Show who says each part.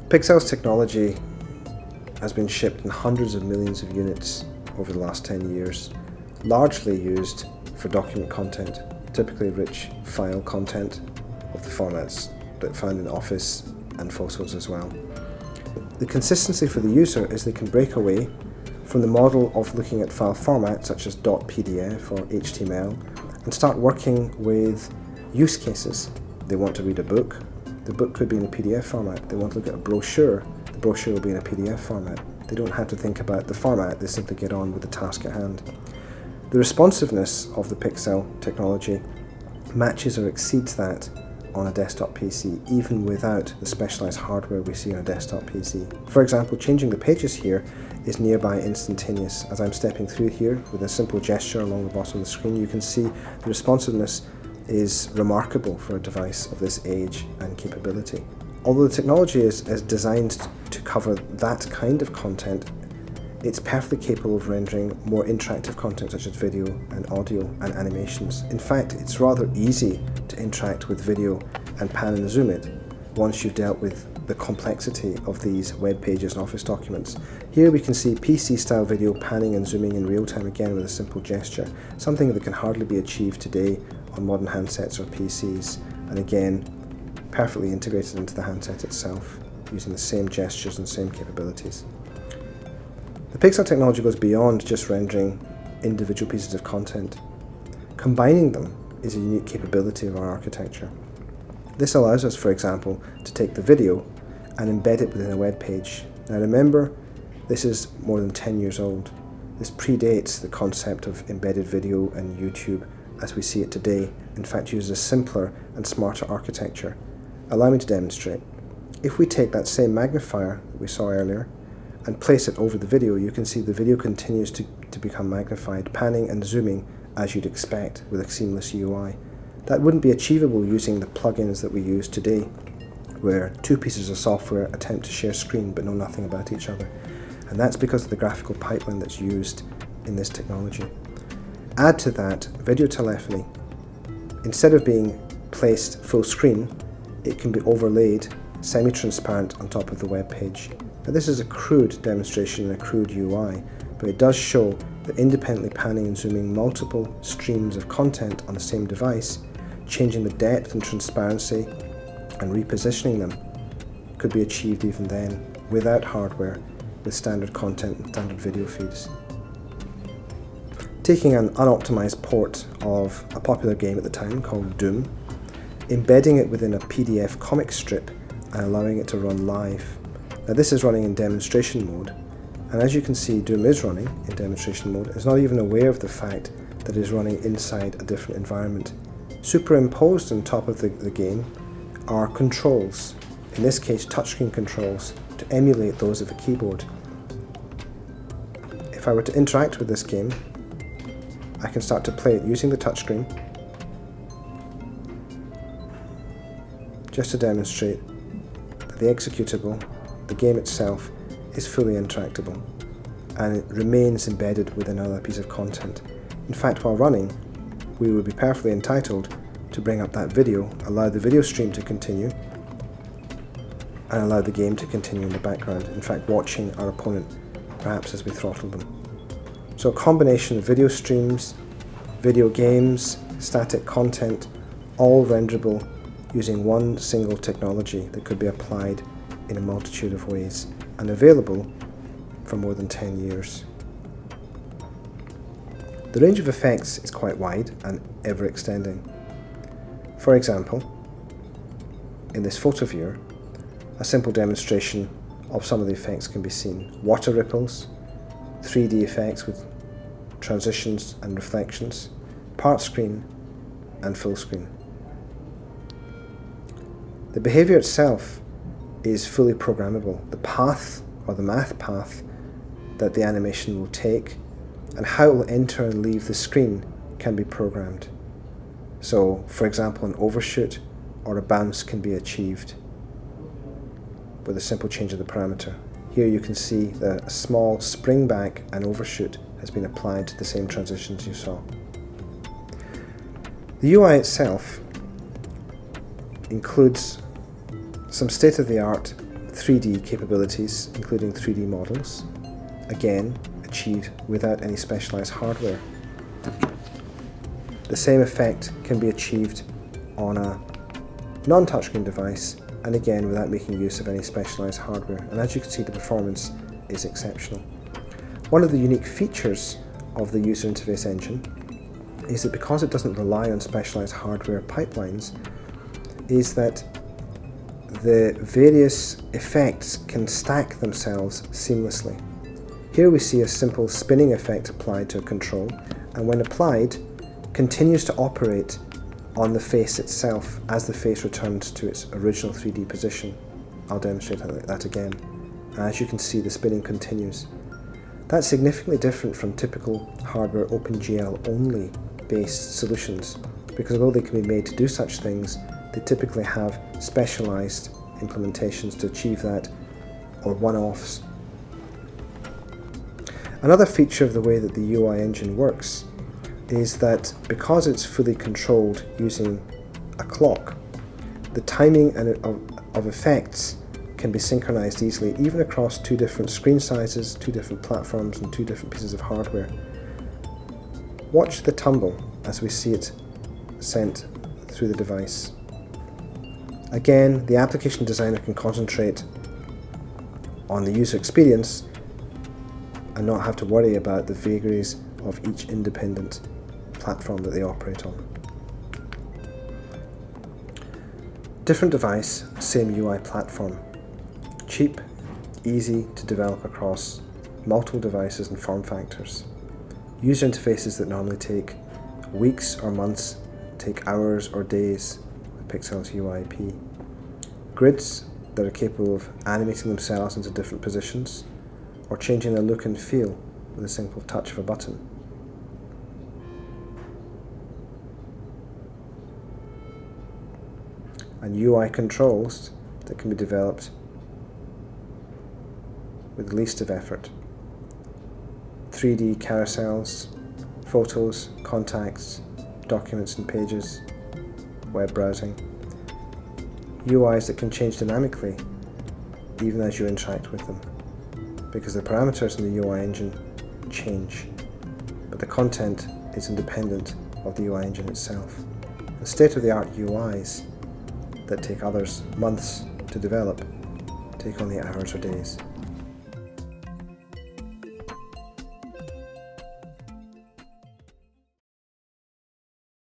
Speaker 1: Pixel's technology has been shipped in hundreds of millions of units over the last 10 years, largely used for document content, typically rich file content of the formats that found in Office and photos as well. The consistency for the user is they can break away from the model of looking at file formats such as .pdf or HTML and start working with use cases. They want to read a book. The book could be in a PDF format. They want to look at a brochure. The brochure will be in a PDF format. They don't have to think about the format, they simply get on with the task at hand. The responsiveness of the Pixel technology matches or exceeds that on a desktop PC, even without the specialized hardware we see on a desktop PC. For example, changing the pages here is nearby instantaneous. As I'm stepping through here with a simple gesture along the bottom of the screen, you can see the responsiveness is remarkable for a device of this age and capability. Although the technology is designed to cover that kind of content, it's perfectly capable of rendering more interactive content such as video and audio and animations. In fact, it's rather easy to interact with video and pan and zoom it once you've dealt with the complexity of these web pages and Office documents. Here we can see PC-style video panning and zooming in real time again with a simple gesture, something that can hardly be achieved today on modern handsets or PCs, and again perfectly integrated into the handset itself using the same gestures and same capabilities. The Pixel technology goes beyond just rendering individual pieces of content. Combining them is a unique capability of our architecture. This allows us, for example, to take the video and embed it within a web page. Now remember, this is more than 10 years old. This predates the concept of embedded video and YouTube as we see it today. In fact, uses a simpler and smarter architecture. Allow me to demonstrate. If we take that same magnifier that we saw earlier and place it over the video, you can see the video continues to become magnified, panning and zooming as you'd expect with a seamless UI. That wouldn't be achievable using the plugins that we use today, where two pieces of software attempt to share screen but know nothing about each other. And that's because of the graphical pipeline that's used in this technology. Add to that video telephony. Instead of being placed full screen, it can be overlaid semi-transparent on top of the web page. Now this is a crude demonstration and a crude UI, but it does show that independently panning and zooming multiple streams of content on the same device, changing the depth and transparency and repositioning them could be achieved even then without hardware with standard content and standard video feeds. Taking an unoptimized port of a popular game at the time called Doom, embedding it within a PDF comic strip and allowing it to run live. Now this is running in demonstration mode, and as you can see, Doom is running in demonstration mode. It's not even aware of the fact that it is running inside a different environment. Superimposed on top of the game are controls, in this case touchscreen controls, to emulate those of a keyboard. If I were to interact with this game, I can start to play it using the touchscreen, just to demonstrate that the executable, the game itself, is fully interactable and it remains embedded within another piece of content. In fact, while running, we would be perfectly entitled to bring up that video, allow the video stream to continue, and allow the game to continue in the background, in fact watching our opponent perhaps as we throttle them. So a combination of video streams, video games, static content, all renderable using one single technology that could be applied in a multitude of ways and available for more than 10 years. The range of effects is quite wide and ever extending. For example, in this photo viewer, a simple demonstration of some of the effects can be seen. Water ripples, 3D effects with transitions and reflections, part screen and full screen. The behavior itself is fully programmable. The path or the math path that the animation will take and how it will enter and leave the screen can be programmed. So, for example, an overshoot or a bounce can be achieved with a simple change of the parameter. Here you can see that a small spring back and overshoot has been applied to the same transitions you saw. The UI itself includes some state-of-the-art 3D capabilities, including 3D models, again achieved without any specialized hardware. The same effect can be achieved on a non-touchscreen device, and again without making use of any specialized hardware, and as you can see, the performance is exceptional. One of the unique features of the user interface engine is that because it doesn't rely on specialized hardware pipelines, is that the various effects can stack themselves seamlessly. Here we see a simple spinning effect applied to a control, and when applied, continues to operate on the face itself as the face returns to its original 3D position. I'll demonstrate that again. As you can see, the spinning continues. That's significantly different from typical hardware OpenGL only based solutions, because although they can be made to do such things, they typically have specialized implementations to achieve that, or one-offs. Another feature of the way that the UI engine works is that because it's fully controlled using a clock, the timing of effects can be synchronized easily, even across two different screen sizes, two different platforms, and two different pieces of hardware. Watch the tumble as we see it sent through the device. Again, the application designer can concentrate on the user experience and not have to worry about the vagaries of each independent platform that they operate on. Different device, same UI platform. Cheap, easy to develop across multiple devices and form factors. User interfaces that normally take weeks or months take hours or days with Pixel's UIP. Grids that are capable of animating themselves into different positions or changing their look and feel with a simple touch of a button. And UI controls that can be developed with the least of effort. 3D carousels, photos, contacts, documents and pages, web browsing. UIs that can change dynamically even as you interact with them, because the parameters in the UI engine change, but the content is independent of the UI engine itself. The state-of-the-art UIs that take others months to develop take only hours or days.